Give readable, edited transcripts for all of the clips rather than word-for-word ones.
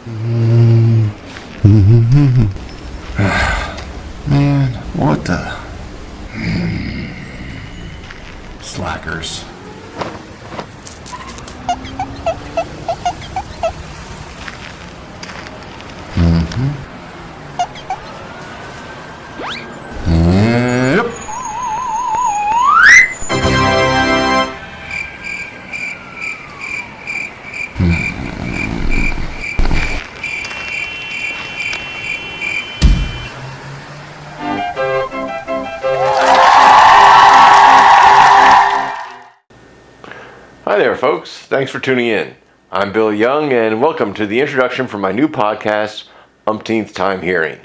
Man, what the? Slackers. Yep. Hi there, folks. Thanks for tuning in. I'm Bill Young, and welcome to the introduction for my new podcast, Umpteenth Time Hearing.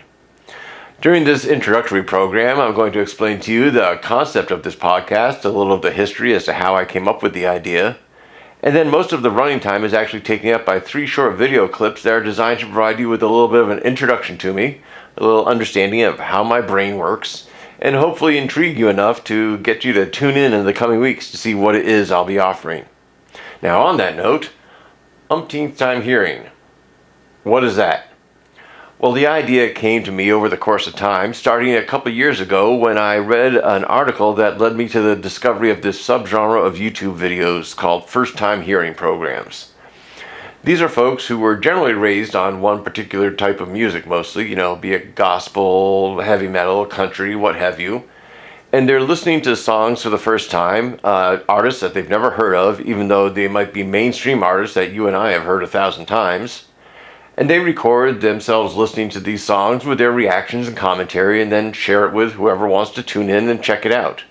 During this introductory program, I'm going to explain to you the concept of this podcast, a little of the history as to how I came up with the idea, and then most of the running time is actually taken up by 3 short video clips that are designed to provide you with a little bit of an introduction to me, a little understanding of how my brain works, and hopefully intrigue you enough to get you to tune in the coming weeks to see what it is I'll be offering. Now, on that note, Umpteenth Time Hearing. What is that? Well, the idea came to me over the course of time, starting a couple years ago when I read an article that led me to the discovery of this subgenre of YouTube videos called first-time hearing programs. These are folks who were generally raised on one particular type of music mostly, be it gospel, heavy metal, country, what have you. And they're listening to songs for the first time, artists that they've never heard of, even though they might be mainstream artists that you and I have heard 1,000 times. And they record themselves listening to these songs with their reactions and commentary and then share it with whoever wants to tune in and check it out.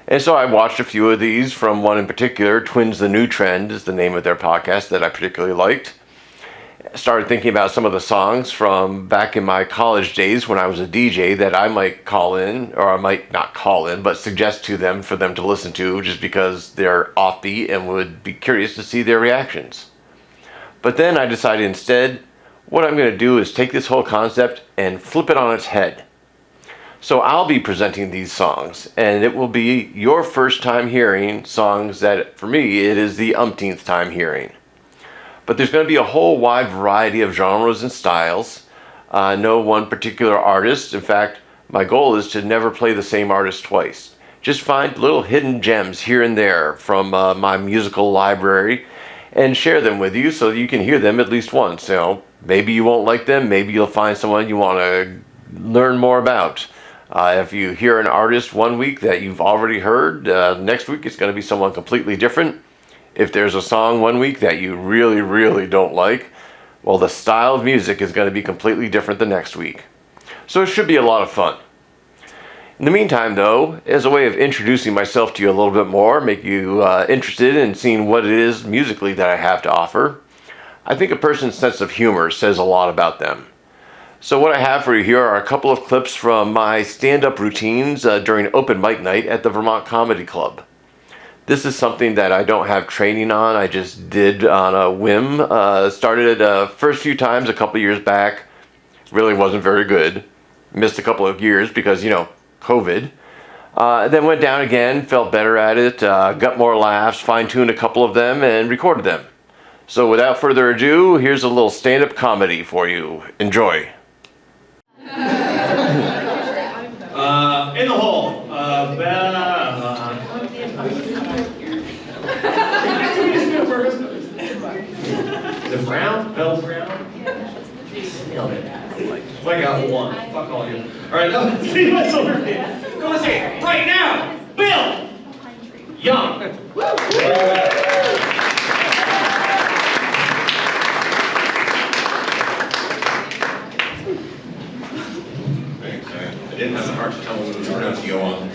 And so I watched a few of these from one in particular, Twins the New Trend is the name of their podcast that I particularly liked. I started thinking about some of the songs from back in my college days when I was a DJ that I might call in, or I might not call in, but suggest to them for them to listen to just because they're offbeat and would be curious to see their reactions. But then I decided instead, what I'm going to do is take this whole concept and flip it on its head. So I'll be presenting these songs, and it will be your first time hearing songs that, for me, it is the umpteenth time hearing. But there's going to be a whole wide variety of genres and styles. No one particular artist. In fact, my goal is to never play the same artist twice. Just find little hidden gems here and there from my musical library and share them with you so you can hear them at least once. Maybe you won't like them, maybe you'll find someone you want to learn more about. If you hear an artist one week that you've already heard, next week it's going to be someone completely different. If there's a song one week that you really, really don't like, well, the style of music is going to be completely different the next week. So it should be a lot of fun. In the meantime, though, as a way of introducing myself to you a little bit more, make you interested in seeing what it is musically that I have to offer, I think a person's sense of humor says a lot about them. So what I have for you here are a couple of clips from my stand-up routines during open mic night at the Vermont Comedy Club. This is something that I don't have training on, I just did on a whim. Started first few times a couple years back, really wasn't very good. Missed a couple of years because, COVID. Then went down again, felt better at it, got more laughs, fine-tuned a couple of them, and recorded them. So without further ado, here's a little stand-up comedy for you. Enjoy. In the hole. The Brown? Bell Brown? Nailed it. I got one. Fuck all you. Alright, see what's over here. Go and say it right now. Bill Young. Thanks, man. I didn't have the heart to tell him which pronouns to go on.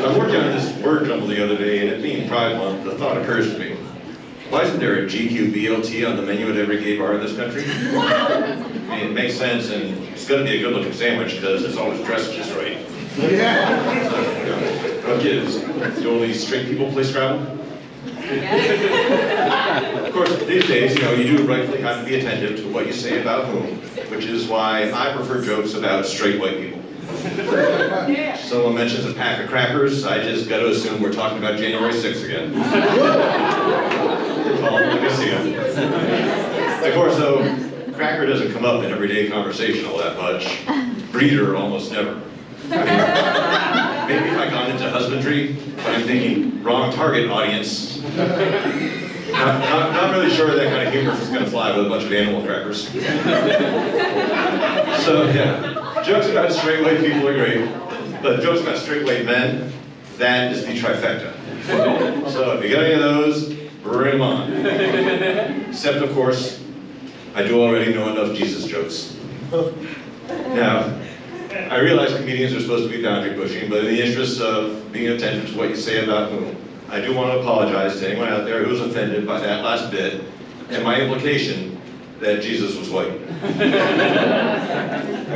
I worked on this word jumble the other day, and it being Pride Month, the thought occurs to me. Why isn't there a GQBLT on the menu at every gay bar in this country? I mean, it makes sense, and it's going to be a good-looking sandwich because it's always dressed just right. Yeah. No kids. Do only straight people play Scrabble? Of course, these days, you do rightfully have to be attentive to what you say about whom, which is why I prefer jokes about straight white people. Someone mentions a pack of crackers, I just got to assume we're talking about January 6th again. Well, I can see it. Of course, though, cracker doesn't come up in everyday conversation all that much. Breeder almost never. Maybe if I got into husbandry, but I'm thinking wrong target audience. Not really sure that kind of humor is going to fly with a bunch of animal crackers. So yeah, jokes about straight white people are great, but jokes about straight white men, that is the trifecta. So if you got any of those, bring them on. Except of course, I do already know enough Jesus jokes. Now, I realize comedians are supposed to be boundary pushing, but in the interest of being attentive to what you say about whom, I do want to apologize to anyone out there who was offended by that last bit and my implication that Jesus was white. I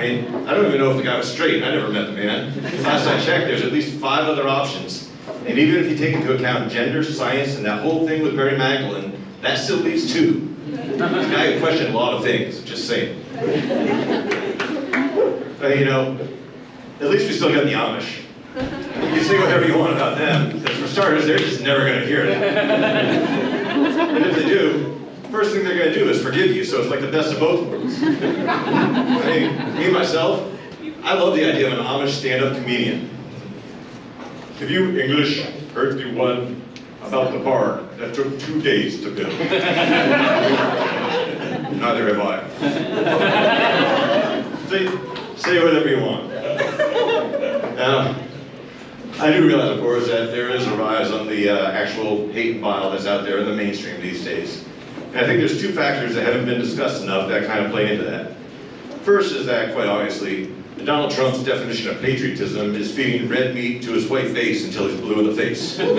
mean, I don't even know if the guy was straight. I never met the man. Last I checked, there's at least 5 other options. And even if you take into account gender, science, and that whole thing with Mary Magdalene, that still leaves 2. This guy who questioned a lot of things, just saying. But you know, at least we still got the Amish. You can say whatever you want about them, because for starters, they're just never going to hear it. And if they do, first thing they're going to do is forgive you, so it's like the best of both worlds. I mean, me, myself, I love the idea of an Amish stand-up comedian. Have you English heard the one about the barn that took 2 days to build? Neither have I. Say whatever you want. Now, I do realize, of course, that there is a rise on the actual hate and bile that's out there in the mainstream these days. And I think there's 2 factors that haven't been discussed enough that kind of play into that. First is that, quite obviously, Donald Trump's definition of patriotism is feeding red meat to his white face until he's blue in the face. And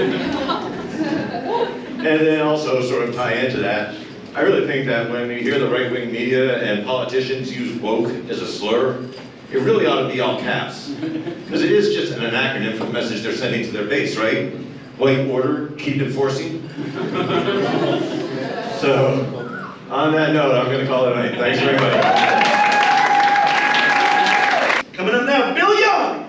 then also sort of tie into that, I really think that when we hear the right-wing media and politicians use woke as a slur, it really ought to be all caps. Because it is just an acronym for the message they're sending to their base, right? White order, keep enforcing. So, on that note, I'm going to call it a night. Thanks very much. Coming up now, Bill Young!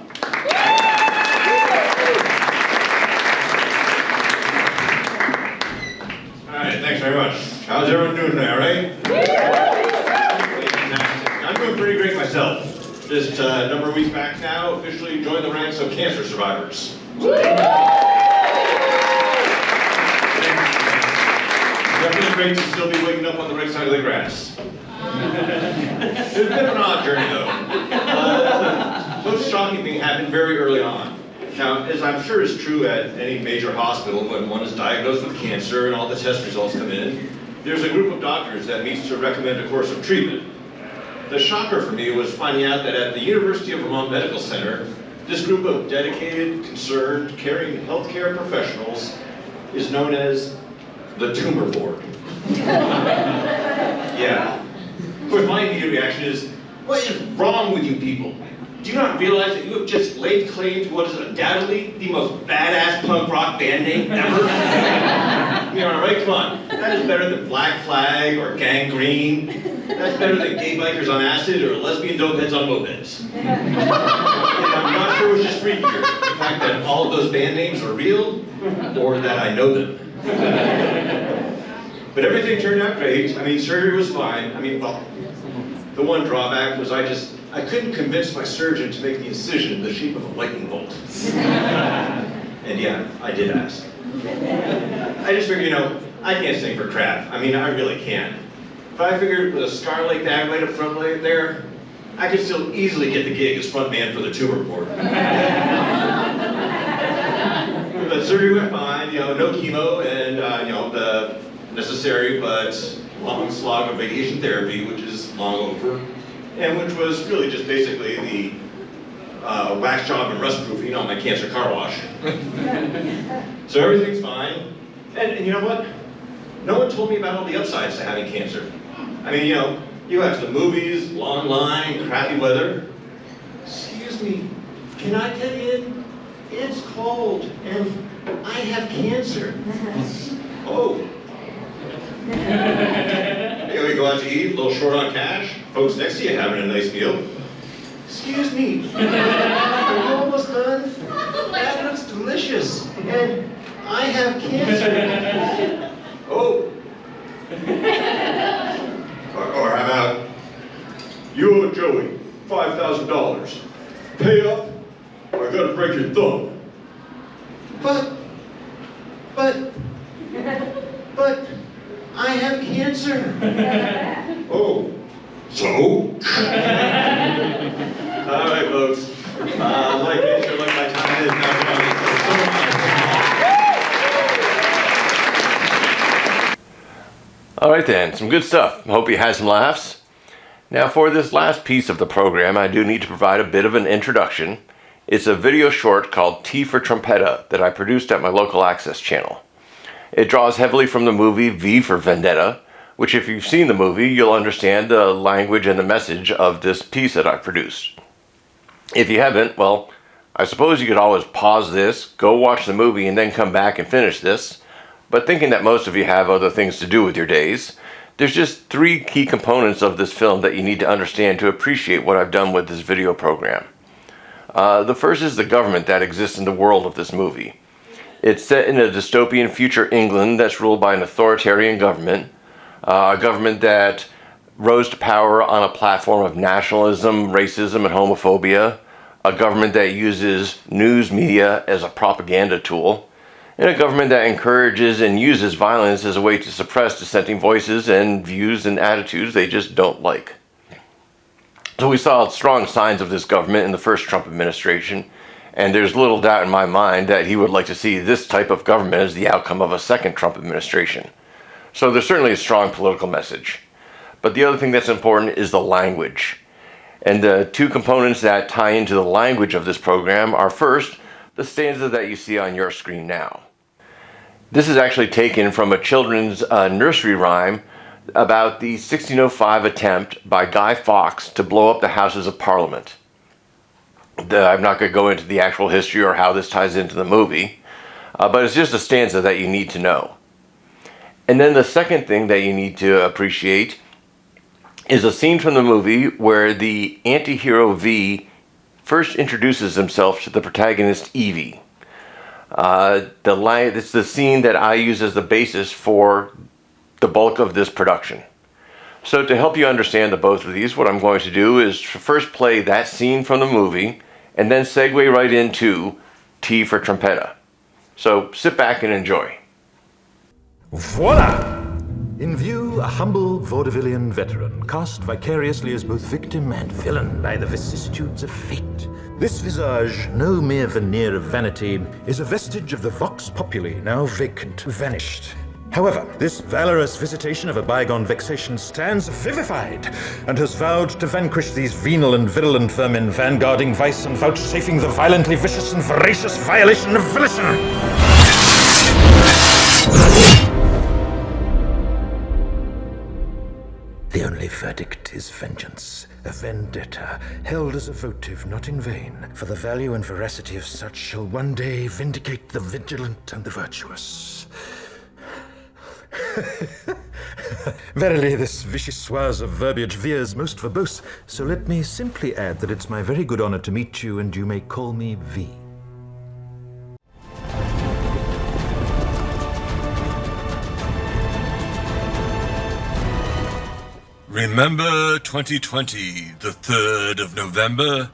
All right, thanks very much. How's everyone doing there, right? I'm doing pretty great myself. Just a number of weeks back now, officially joined the ranks of cancer survivors. Definitely great to still be waking up on the right side of the grass. It's a bit of an odd journey though. Most shocking thing happened very early on. Now, as I'm sure is true at any major hospital when one is diagnosed with cancer and all the test results come in, there's a group of doctors that meets to recommend a course of treatment. The shocker for me was finding out that at the University of Vermont Medical Center, this group of dedicated, concerned, caring healthcare professionals is known as the tumor board. Yeah. Of course, my immediate reaction is, what is wrong with you people? Do you not realize that you have just laid claim to what is undoubtedly the most badass punk rock band name ever? You're all right, come on. That is better than Black Flag or Gangrene. That's better than gay bikers on acid or lesbian dopeheads on mopeds. And I'm not sure which is freakier, the fact that all of those band names are real, or that I know them. But everything turned out great. I mean, surgery was fine. I mean, well, the one drawback was I couldn't convince my surgeon to make the incision in the shape of a lightning bolt. And yeah, I did ask. I just figured, I can't sing for crap. I mean, I really can't. But I figured with a scar like that right up front right there, I could still easily get the gig as front man for the tumor board. But surgery went fine, no chemo, and the necessary but long slog of radiation therapy, which is long over, and which was really just basically the wax job and rust proofing on my cancer car wash. So everything's fine, and you know what? No one told me about all the upsides to having cancer. I mean, you watch the movies, long line, crappy weather. Excuse me, can I get in? It's cold, and I have cancer. Oh. We go out to eat, a little short on cash. Folks next to you having a nice meal. Excuse me. Are you almost done? That looks delicious. And I have cancer. Oh. Or how about, you owe Joey $5,000. Pay up, or I gotta break your thumb. But I have cancer. Oh, so? All right, folks. Like it, sure, like my time is now done. All right then, some good stuff. Hope you had some laughs. Now for this last piece of the program, I do need to provide a bit of an introduction. It's a video short called T for Trumpetta that I produced at my local access channel. It draws heavily from the movie V for Vendetta, which if you've seen the movie, you'll understand the language and the message of this piece that I produced. If you haven't, well, I suppose you could always pause this, go watch the movie, and then come back and finish this. But thinking that most of you have other things to do with your days, there's just 3 key components of this film that you need to understand to appreciate what I've done with this video program. The first is the government that exists in the world of this movie. It's set in a dystopian future England that's ruled by an authoritarian government, a government that rose to power on a platform of nationalism, racism, and homophobia, a government that uses news media as a propaganda tool, and a government that encourages and uses violence as a way to suppress dissenting voices and views and attitudes they just don't like. So we saw strong signs of this government in the first Trump administration, and there's little doubt in my mind that he would like to see this type of government as the outcome of a second Trump administration. So there's certainly a strong political message. But the other thing that's important is the language. And the 2 components that tie into the language of this program are first, the stanza that you see on your screen now. This is actually taken from a children's nursery rhyme about the 1605 attempt by Guy Fawkes to blow up the Houses of Parliament. I'm not going to go into the actual history or how this ties into the movie, but it's just a stanza that you need to know. And then the second thing that you need to appreciate is a scene from the movie where the anti-hero V first introduces himself to the protagonist Evie. It's the scene that I use as the basis for the bulk of this production. So to help you understand the both of these, what I'm going to do is to first play that scene from the movie and then segue right into T for Trumpetta. So sit back and enjoy. Voila! In view, a humble vaudevillian veteran, cast vicariously as both victim and villain by the vicissitudes of fate. This visage, no mere veneer of vanity, is a vestige of the vox populi, now vacant, vanished. However, this valorous visitation of a bygone vexation stands vivified, and has vowed to vanquish these venal and virulent vermin, vanguarding vice and vouchsafing the violently vicious and voracious violation of volition. The only verdict is vengeance, a vendetta, held as a votive not in vain, for the value and veracity of such shall one day vindicate the vigilant and the virtuous. Verily, this vichyssoise of verbiage veers most verbose, so let me simply add that it's my very good honor to meet you, and you may call me V. Remember 2020, the 3rd of November?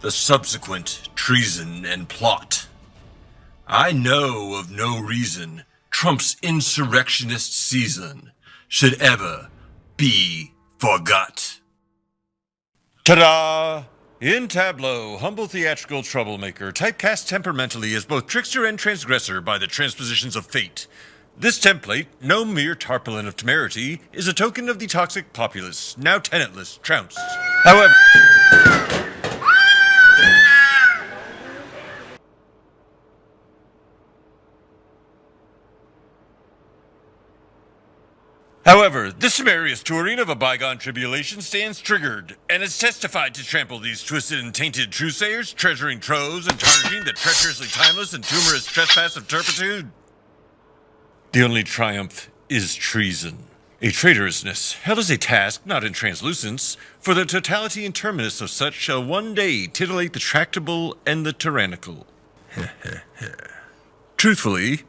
The subsequent treason and plot. I know of no reason Trump's insurrectionist season should ever be forgot. Ta-da! In tableau, humble theatrical troublemaker, typecast temperamentally as both trickster and transgressor by the transpositions of fate. This template, no mere tarpaulin of temerity, is a token of the toxic populace, now tenantless, trounced. However... However, this summarious touring of a bygone tribulation stands triggered, and is testified to trample these twisted and tainted truthsayers, treasuring troves and tarnishing the treacherously timeless and tumorous trespass of turpitude. The only triumph is treason. A traitorousness held as a task not in translucence, for the totality and terminus of such shall one day titillate the tractable and the tyrannical. Truthfully,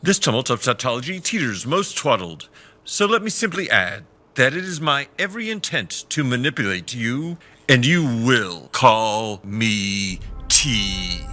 this tumult of tautology teeters most twaddled, so let me simply add that it is my every intent to manipulate you, and you will call me T.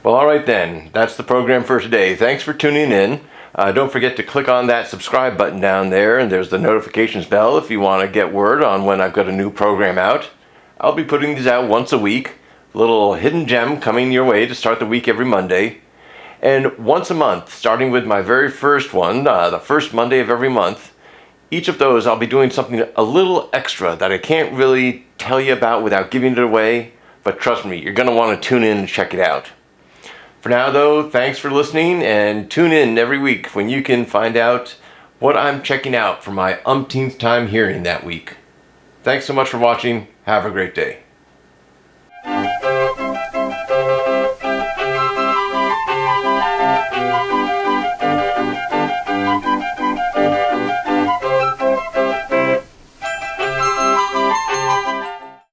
Well, all right then. That's the program for today. Thanks for tuning in. Don't forget to click on that subscribe button down there, and there's the notifications bell if you want to get word on when I've got a new program out. I'll be putting these out once a week. A little hidden gem coming your way to start the week every Monday. And once a month, starting with my very first one, the first Monday of every month, each of those I'll be doing something a little extra that I can't really tell you about without giving it away. But trust me, you're going to want to tune in and check it out. For now, though, thanks for listening, and tune in every week when you can find out what I'm checking out for my umpteenth time hearing that week. Thanks so much for watching. Have a great day.